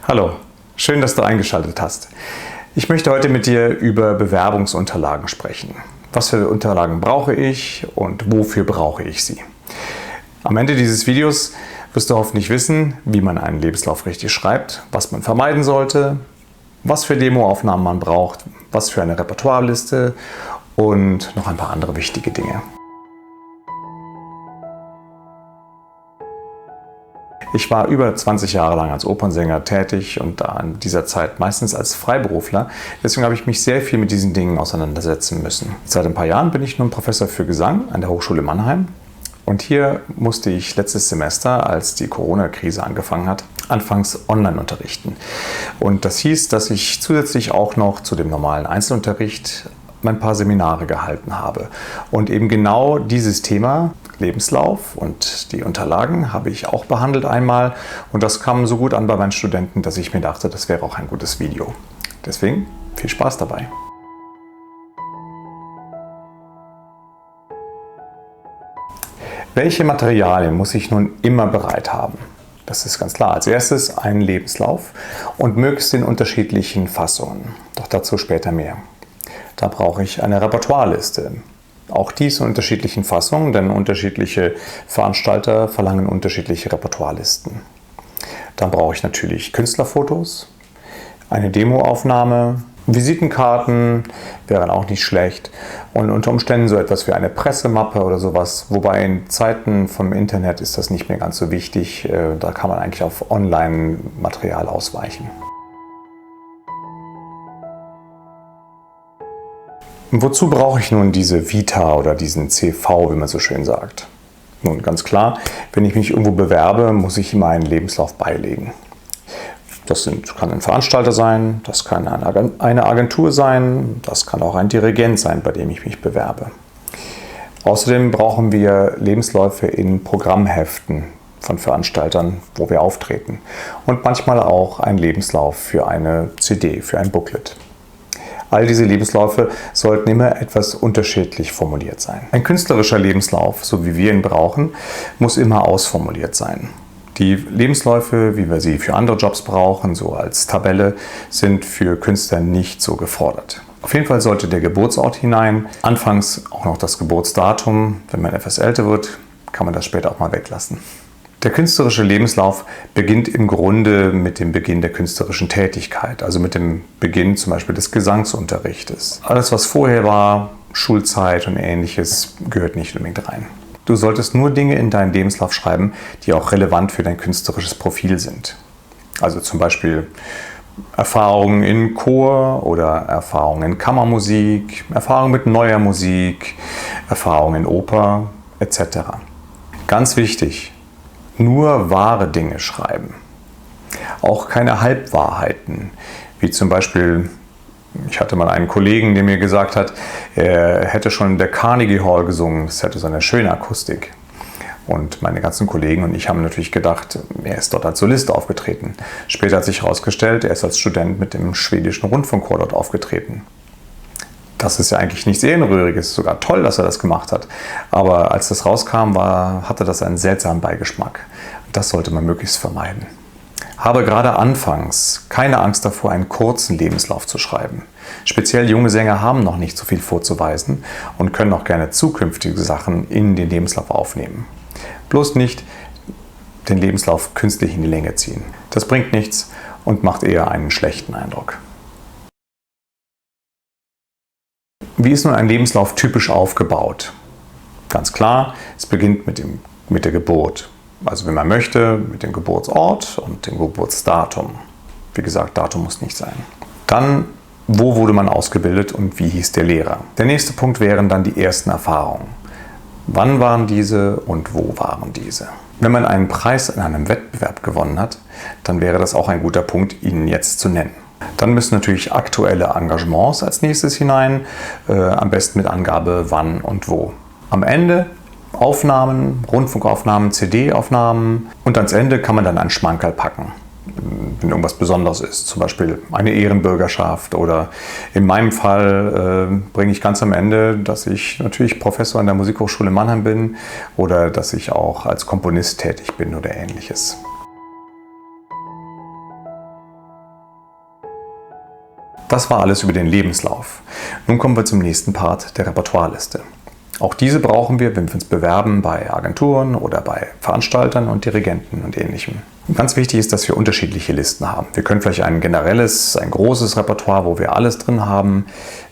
Hallo, schön, dass du eingeschaltet hast. Ich möchte heute mit dir über Bewerbungsunterlagen sprechen. Was für Unterlagen brauche ich und wofür brauche ich sie? Am Ende dieses Videos wirst du hoffentlich wissen, wie man einen Lebenslauf richtig schreibt, was man vermeiden sollte, was für Demoaufnahmen man braucht, was für eine Repertoireliste und noch ein paar andere wichtige Dinge. Ich war über 20 Jahre lang als Opernsänger tätig und in dieser Zeit meistens als Freiberufler. Deswegen habe ich mich sehr viel mit diesen Dingen auseinandersetzen müssen. Seit ein paar Jahren bin ich nun Professor für Gesang an der Hochschule Mannheim. Und hier musste ich letztes Semester, als die Corona-Krise angefangen hat, anfangs online unterrichten. Und das hieß, dass ich zusätzlich auch noch zu dem normalen Einzelunterricht ein paar Seminare gehalten habe. Und eben genau dieses Thema, Lebenslauf und die Unterlagen, habe ich auch behandelt einmal. Und das kam so gut an bei meinen Studenten, dass ich mir dachte, das wäre auch ein gutes Video. Deswegen viel Spaß dabei. Welche Materialien muss ich nun immer bereit haben? Das ist ganz klar. Als erstes einen Lebenslauf und möglichst in unterschiedlichen Fassungen. Doch dazu später mehr. Da brauche ich eine Repertoireliste. Auch dies in unterschiedlichen Fassungen, denn unterschiedliche Veranstalter verlangen unterschiedliche Repertoirelisten. Dann brauche ich natürlich Künstlerfotos, eine Demoaufnahme, Visitenkarten wären auch nicht schlecht und unter Umständen so etwas wie eine Pressemappe oder sowas. Wobei in Zeiten vom Internet ist das nicht mehr ganz so wichtig. Da kann man eigentlich auf Online-Material ausweichen. Und wozu brauche ich nun diese Vita oder diesen CV, wie man so schön sagt? Nun, ganz klar, wenn ich mich irgendwo bewerbe, muss ich immer einen Lebenslauf beilegen. Das kann ein Veranstalter sein, das kann eine Agentur sein, das kann auch ein Dirigent sein, bei dem ich mich bewerbe. Außerdem brauchen wir Lebensläufe in Programmheften von Veranstaltern, wo wir auftreten. Und manchmal auch einen Lebenslauf für eine CD, für ein Booklet. All diese Lebensläufe sollten immer etwas unterschiedlich formuliert sein. Ein künstlerischer Lebenslauf, so wie wir ihn brauchen, muss immer ausformuliert sein. Die Lebensläufe, wie wir sie für andere Jobs brauchen, so als Tabelle, sind für Künstler nicht so gefordert. Auf jeden Fall sollte der Geburtsort hinein, anfangs auch noch das Geburtsdatum. Wenn man etwas älter wird, kann man das später auch mal weglassen. Der künstlerische Lebenslauf beginnt im Grunde mit dem Beginn der künstlerischen Tätigkeit, also mit dem Beginn zum Beispiel des Gesangsunterrichtes. Alles, was vorher war, Schulzeit und Ähnliches, gehört nicht unbedingt rein. Du solltest nur Dinge in deinen Lebenslauf schreiben, die auch relevant für dein künstlerisches Profil sind. Also zum Beispiel Erfahrungen in Chor oder Erfahrungen in Kammermusik, Erfahrungen mit neuer Musik, Erfahrungen in Oper etc. Ganz wichtig, nur wahre Dinge schreiben. Auch keine Halbwahrheiten, wie zum Beispiel, ich hatte mal einen Kollegen, der mir gesagt hat, er hätte schon in der Carnegie Hall gesungen, es hätte so eine schöne Akustik. Und meine ganzen Kollegen und ich haben natürlich gedacht, er ist dort als Solist aufgetreten. Später hat sich herausgestellt, er ist als Student mit dem schwedischen Rundfunkchor dort aufgetreten. Das ist ja eigentlich nichts Ehrenrühriges, sogar toll, dass er das gemacht hat. Aber als das rauskam, hatte das einen seltsamen Beigeschmack. Das sollte man möglichst vermeiden. Habe gerade anfangs keine Angst davor, einen kurzen Lebenslauf zu schreiben. Speziell junge Sänger haben noch nicht so viel vorzuweisen und können auch gerne zukünftige Sachen in den Lebenslauf aufnehmen. Bloß nicht den Lebenslauf künstlich in die Länge ziehen. Das bringt nichts und macht eher einen schlechten Eindruck. Wie ist nun ein Lebenslauf typisch aufgebaut? Ganz klar, es beginnt mit der Geburt. Also wenn man möchte, mit dem Geburtsort und dem Geburtsdatum. Wie gesagt, Datum muss nicht sein. Dann, wo wurde man ausgebildet und wie hieß der Lehrer? Der nächste Punkt wären dann die ersten Erfahrungen. Wann waren diese und wo waren diese? Wenn man einen Preis in einem Wettbewerb gewonnen hat, dann wäre das auch ein guter Punkt, ihn jetzt zu nennen. Dann müssen natürlich aktuelle Engagements als nächstes hinein, am besten mit Angabe wann und wo. Am Ende Aufnahmen, Rundfunkaufnahmen, CD-Aufnahmen und ans Ende kann man dann einen Schmankerl packen, wenn irgendwas Besonderes ist, zum Beispiel eine Ehrenbürgerschaft oder in meinem Fall bringe ich ganz am Ende, dass ich natürlich Professor an der Musikhochschule Mannheim bin oder dass ich auch als Komponist tätig bin oder Ähnliches. Das war alles über den Lebenslauf. Nun kommen wir zum nächsten Part der Repertoireliste. Auch diese brauchen wir, wenn wir uns bewerben bei Agenturen oder bei Veranstaltern und Dirigenten und Ähnlichem. Ganz wichtig ist, dass wir unterschiedliche Listen haben. Wir können vielleicht ein generelles, ein großes Repertoire, wo wir alles drin haben,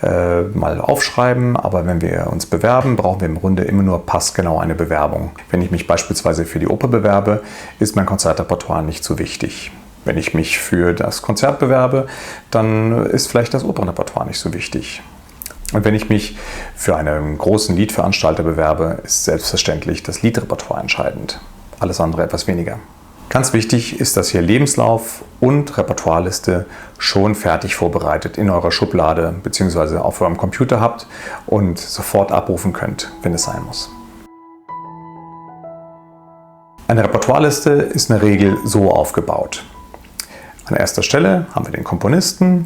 mal aufschreiben. Aber wenn wir uns bewerben, brauchen wir im Grunde immer nur passgenau eine Bewerbung. Wenn ich mich beispielsweise für die Oper bewerbe, ist mein Konzertrepertoire nicht so wichtig. Wenn ich mich für das Konzert bewerbe, dann ist vielleicht das Opernrepertoire nicht so wichtig. Und wenn ich mich für einen großen Liedveranstalter bewerbe, ist selbstverständlich das Liedrepertoire entscheidend. Alles andere etwas weniger. Ganz wichtig ist, dass ihr Lebenslauf und Repertoireliste schon fertig vorbereitet in eurer Schublade bzw. auf eurem Computer habt und sofort abrufen könnt, wenn es sein muss. Eine Repertoireliste ist in der Regel so aufgebaut. An erster Stelle haben wir den Komponisten,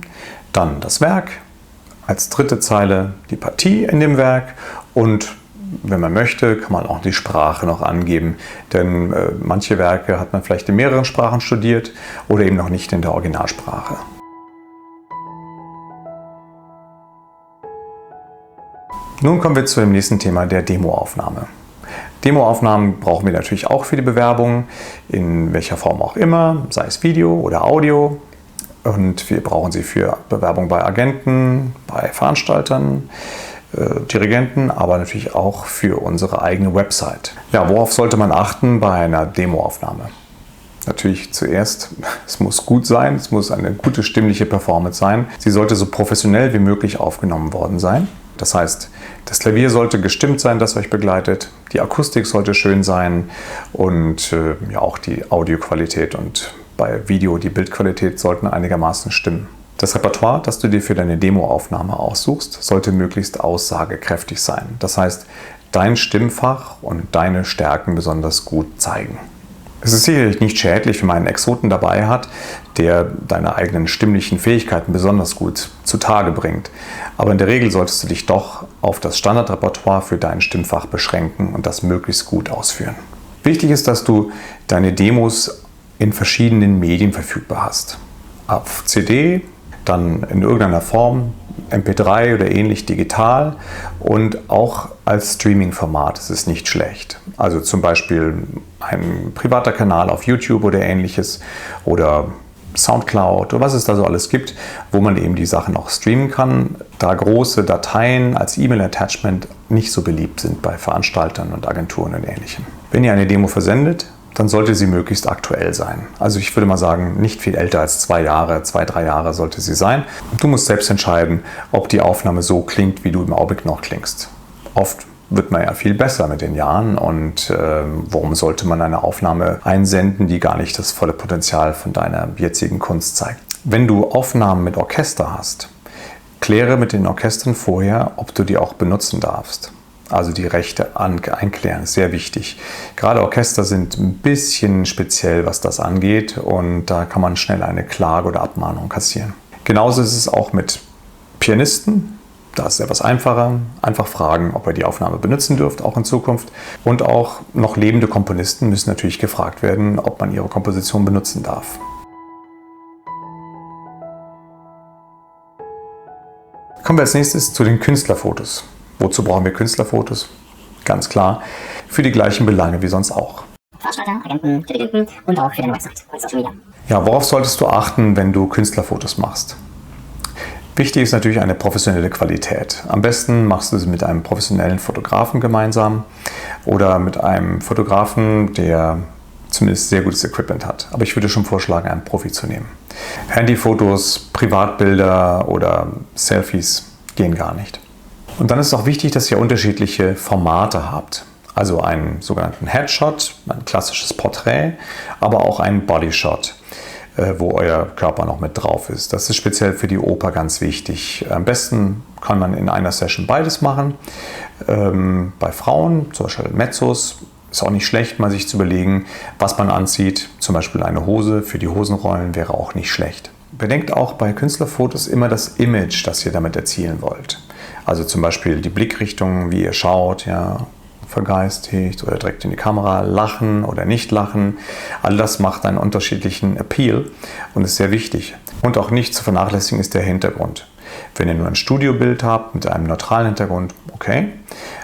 dann das Werk, als dritte Zeile die Partie in dem Werk und wenn man möchte, kann man auch die Sprache noch angeben, denn manche Werke hat man vielleicht in mehreren Sprachen studiert oder eben noch nicht in der Originalsprache. Nun kommen wir zu dem nächsten Thema, der Demoaufnahme. Demoaufnahmen brauchen wir natürlich auch für die Bewerbung, in welcher Form auch immer, sei es Video oder Audio. Und wir brauchen sie für Bewerbung bei Agenten, bei Veranstaltern, Dirigenten, aber natürlich auch für unsere eigene Website. Ja, worauf sollte man achten bei einer Demoaufnahme? Natürlich zuerst, es muss gut sein, es muss eine gute stimmliche Performance sein. Sie sollte so professionell wie möglich aufgenommen worden sein. Das heißt, das Klavier sollte gestimmt sein, das euch begleitet, die Akustik sollte schön sein und ja, auch die Audioqualität und bei Video die Bildqualität sollten einigermaßen stimmen. Das Repertoire, das du dir für deine Demoaufnahme aussuchst, sollte möglichst aussagekräftig sein. Das heißt, dein Stimmfach und deine Stärken besonders gut zeigen. Es ist sicherlich nicht schädlich, wenn man einen Exoten dabei hat, der deine eigenen stimmlichen Fähigkeiten besonders gut zutage bringt. Aber in der Regel solltest du dich doch auf das Standardrepertoire für dein Stimmfach beschränken und das möglichst gut ausführen. Wichtig ist, dass du deine Demos in verschiedenen Medien verfügbar hast. Auf CD, dann in irgendeiner Form, MP3 oder ähnlich digital und auch als Streaming-Format. Das ist nicht schlecht. Also zum Beispiel ein privater Kanal auf YouTube oder ähnliches oder Soundcloud oder was es da so alles gibt, wo man eben die Sachen auch streamen kann, da große Dateien als E-Mail-Attachment nicht so beliebt sind bei Veranstaltern und Agenturen und Ähnlichem. Wenn ihr eine Demo versendet, dann sollte sie möglichst aktuell sein. Also ich würde mal sagen, nicht viel älter als 2 Jahre, 2-3 Jahre sollte sie sein. Du musst selbst entscheiden, ob die Aufnahme so klingt, wie du im Augenblick noch klingst. Oft wird man ja viel besser mit den Jahren und warum sollte man eine Aufnahme einsenden, die gar nicht das volle Potenzial von deiner jetzigen Kunst zeigt. Wenn du Aufnahmen mit Orchester hast, kläre mit den Orchestern vorher, ob du die auch benutzen darfst. Also die Rechte einklären, ist sehr wichtig. Gerade Orchester sind ein bisschen speziell, was das angeht und da kann man schnell eine Klage oder Abmahnung kassieren. Genauso ist es auch mit Pianisten. Da ist es etwas einfacher. Einfach fragen, ob ihr die Aufnahme benutzen dürft, auch in Zukunft. Und auch noch lebende Komponisten müssen natürlich gefragt werden, ob man ihre Komposition benutzen darf. Kommen wir als nächstes zu den Künstlerfotos. Wozu brauchen wir Künstlerfotos? Ganz klar, für die gleichen Belange wie sonst auch. Veranstalter, Agenten, Dirigenten und auch für deine Website und Social Media. Ja, worauf solltest du achten, wenn du Künstlerfotos machst? Wichtig ist natürlich eine professionelle Qualität. Am besten machst du es mit einem professionellen Fotografen gemeinsam oder mit einem Fotografen, der zumindest sehr gutes Equipment hat. Aber ich würde schon vorschlagen, einen Profi zu nehmen. Handyfotos, Privatbilder oder Selfies gehen gar nicht. Und dann ist es auch wichtig, dass ihr unterschiedliche Formate habt. Also einen sogenannten Headshot, ein klassisches Porträt, aber auch einen Bodyshot, wo euer Körper noch mit drauf ist. Das ist speziell für die Oper ganz wichtig. Am besten kann man in einer Session beides machen. Bei Frauen, zum Beispiel Mezzos, ist auch nicht schlecht, mal sich zu überlegen, was man anzieht. Zum Beispiel eine Hose für die Hosenrollen wäre auch nicht schlecht. Bedenkt auch bei Künstlerfotos immer das Image, das ihr damit erzielen wollt. Also zum Beispiel die Blickrichtung, wie ihr schaut, ja, vergeistigt oder direkt in die Kamera, lachen oder nicht lachen. All das macht einen unterschiedlichen Appeal und ist sehr wichtig. Und auch nicht zu vernachlässigen ist der Hintergrund. Wenn ihr nur ein Studiobild habt mit einem neutralen Hintergrund, okay.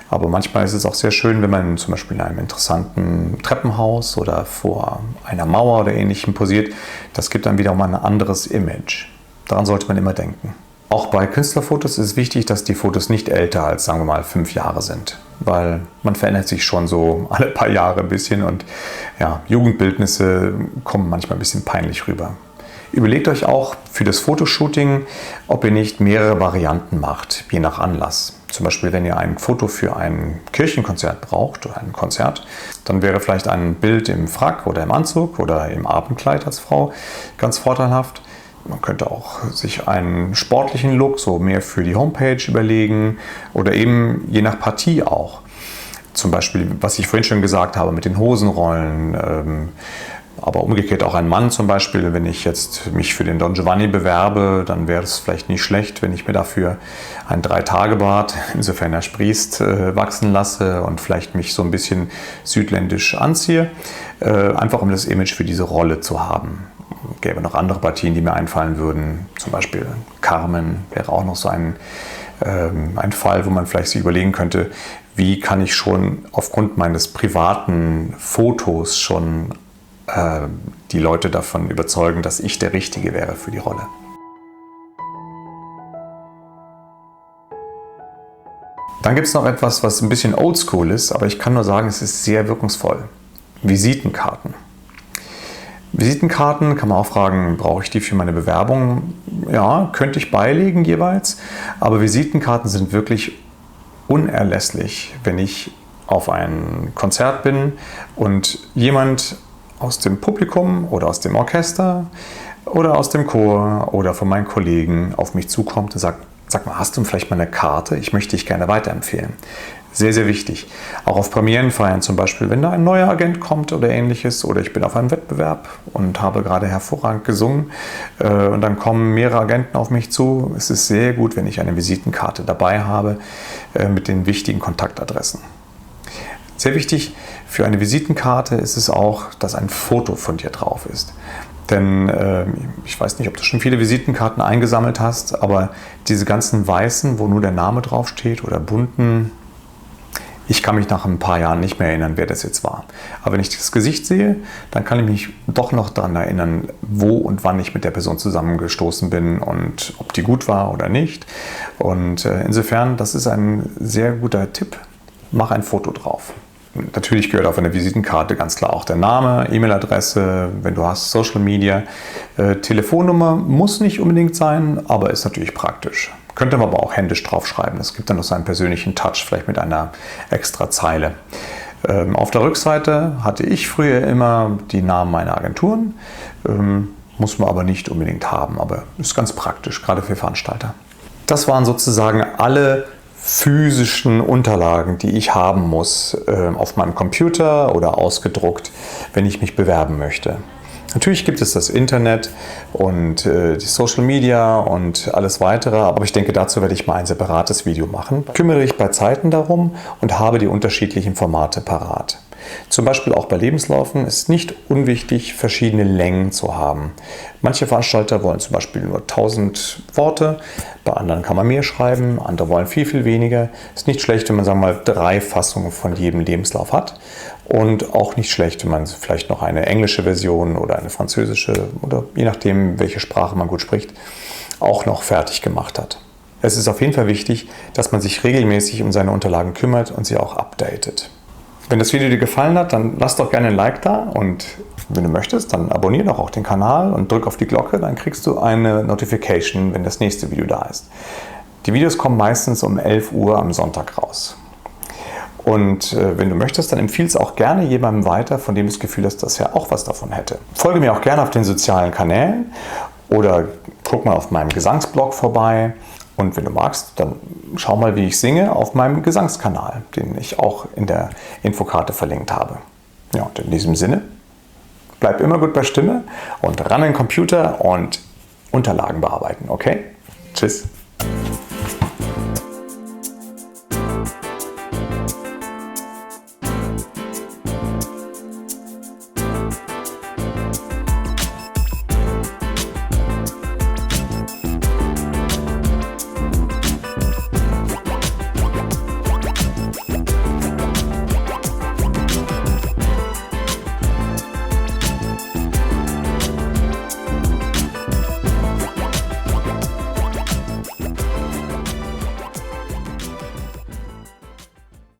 Aber manchmal ist es auch sehr schön, wenn man zum Beispiel in einem interessanten Treppenhaus oder vor einer Mauer oder Ähnlichem posiert. Das gibt dann wiederum ein anderes Image. Daran sollte man immer denken. Auch bei Künstlerfotos ist es wichtig, dass die Fotos nicht älter als, sagen wir mal, 5 Jahre sind. Weil man verändert sich schon so alle paar Jahre ein bisschen und ja, Jugendbildnisse kommen manchmal ein bisschen peinlich rüber. Überlegt euch auch für das Fotoshooting, ob ihr nicht mehrere Varianten macht, je nach Anlass. Zum Beispiel, wenn ihr ein Foto für ein Kirchenkonzert braucht oder ein Konzert, dann wäre vielleicht ein Bild im Frack oder im Anzug oder im Abendkleid als Frau ganz vorteilhaft. Man könnte auch sich einen sportlichen Look, so mehr für die Homepage überlegen oder eben je nach Partie auch. Zum Beispiel, was ich vorhin schon gesagt habe mit den Hosenrollen, aber umgekehrt auch ein Mann zum Beispiel, wenn ich jetzt mich für den Don Giovanni bewerbe, dann wäre es vielleicht nicht schlecht, wenn ich mir dafür einen 3-Tage-Bart, insofern er sprießt, wachsen lasse und vielleicht mich so ein bisschen südländisch anziehe, einfach um das Image für diese Rolle zu haben. Gäbe noch andere Partien, die mir einfallen würden, zum Beispiel Carmen wäre auch noch so ein Fall, wo man vielleicht sich überlegen könnte, wie kann ich schon aufgrund meines privaten Fotos schon die Leute davon überzeugen, dass ich der Richtige wäre für die Rolle. Dann gibt es noch etwas, was ein bisschen oldschool ist, aber ich kann nur sagen, es ist sehr wirkungsvoll. Visitenkarten. Visitenkarten kann man auch fragen, brauche ich die für meine Bewerbung? Ja, könnte ich beilegen jeweils, aber Visitenkarten sind wirklich unerlässlich, wenn ich auf ein Konzert bin und jemand aus dem Publikum oder aus dem Orchester oder aus dem Chor oder von meinen Kollegen auf mich zukommt und sagt, sag mal, hast du vielleicht mal eine Karte? Ich möchte dich gerne weiterempfehlen. Sehr, sehr wichtig. Auch auf Premierenfeiern zum Beispiel, wenn da ein neuer Agent kommt oder Ähnliches oder ich bin auf einem Wettbewerb und habe gerade hervorragend gesungen und dann kommen mehrere Agenten auf mich zu. Es ist sehr gut, wenn ich eine Visitenkarte dabei habe mit den wichtigen Kontaktadressen. Sehr wichtig für eine Visitenkarte ist es auch, dass ein Foto von dir drauf ist. Denn ich weiß nicht, ob du schon viele Visitenkarten eingesammelt hast, aber diese ganzen weißen, wo nur der Name draufsteht oder bunten, ich kann mich nach ein paar Jahren nicht mehr erinnern, wer das jetzt war. Aber wenn ich das Gesicht sehe, dann kann ich mich doch noch daran erinnern, wo und wann ich mit der Person zusammengestoßen bin und ob die gut war oder nicht. Und insofern, das ist ein sehr guter Tipp. Mach ein Foto drauf. Natürlich gehört auf eine Visitenkarte ganz klar auch der Name, E-Mail-Adresse, wenn du hast, Social Media. Telefonnummer muss nicht unbedingt sein, aber ist natürlich praktisch. Könnte man aber auch händisch draufschreiben. Das gibt dann noch so einen persönlichen Touch, vielleicht mit einer extra Zeile. Auf der Rückseite hatte ich früher immer die Namen meiner Agenturen. Muss man aber nicht unbedingt haben, aber ist ganz praktisch, gerade für Veranstalter. Das waren sozusagen alle physischen Unterlagen, die ich haben muss auf meinem Computer oder ausgedruckt, wenn ich mich bewerben möchte. Natürlich gibt es das Internet und die Social Media und alles weitere, aber ich denke, dazu werde ich mal ein separates Video machen. Kümmere dich bei Zeiten darum und habe die unterschiedlichen Formate parat. Zum Beispiel auch bei Lebensläufen ist nicht unwichtig, verschiedene Längen zu haben. Manche Veranstalter wollen zum Beispiel nur 1000 Worte, bei anderen kann man mehr schreiben, andere wollen viel, viel weniger. Ist nicht schlecht, wenn man, sagen wir mal, 3 Fassungen von jedem Lebenslauf hat und auch nicht schlecht, wenn man vielleicht noch eine englische Version oder eine französische oder je nachdem, welche Sprache man gut spricht, auch noch fertig gemacht hat. Es ist auf jeden Fall wichtig, dass man sich regelmäßig um seine Unterlagen kümmert und sie auch updatet. Wenn das Video dir gefallen hat, dann lass doch gerne ein Like da und wenn du möchtest, dann abonniere doch auch den Kanal und drück auf die Glocke, dann kriegst du eine Notification, wenn das nächste Video da ist. Die Videos kommen meistens um 11 Uhr am Sonntag raus. Und wenn du möchtest, dann empfiehl es auch gerne jemandem weiter, von dem du das Gefühl hast, dass er auch was davon hätte. Folge mir auch gerne auf den sozialen Kanälen oder guck mal auf meinem Gesangsblog vorbei. Und wenn du magst, dann schau mal, wie ich singe auf meinem Gesangskanal, den ich auch in der Infokarte verlinkt habe. Ja, und in diesem Sinne, bleib immer gut bei Stimme und ran an den Computer und Unterlagen bearbeiten, okay? Tschüss.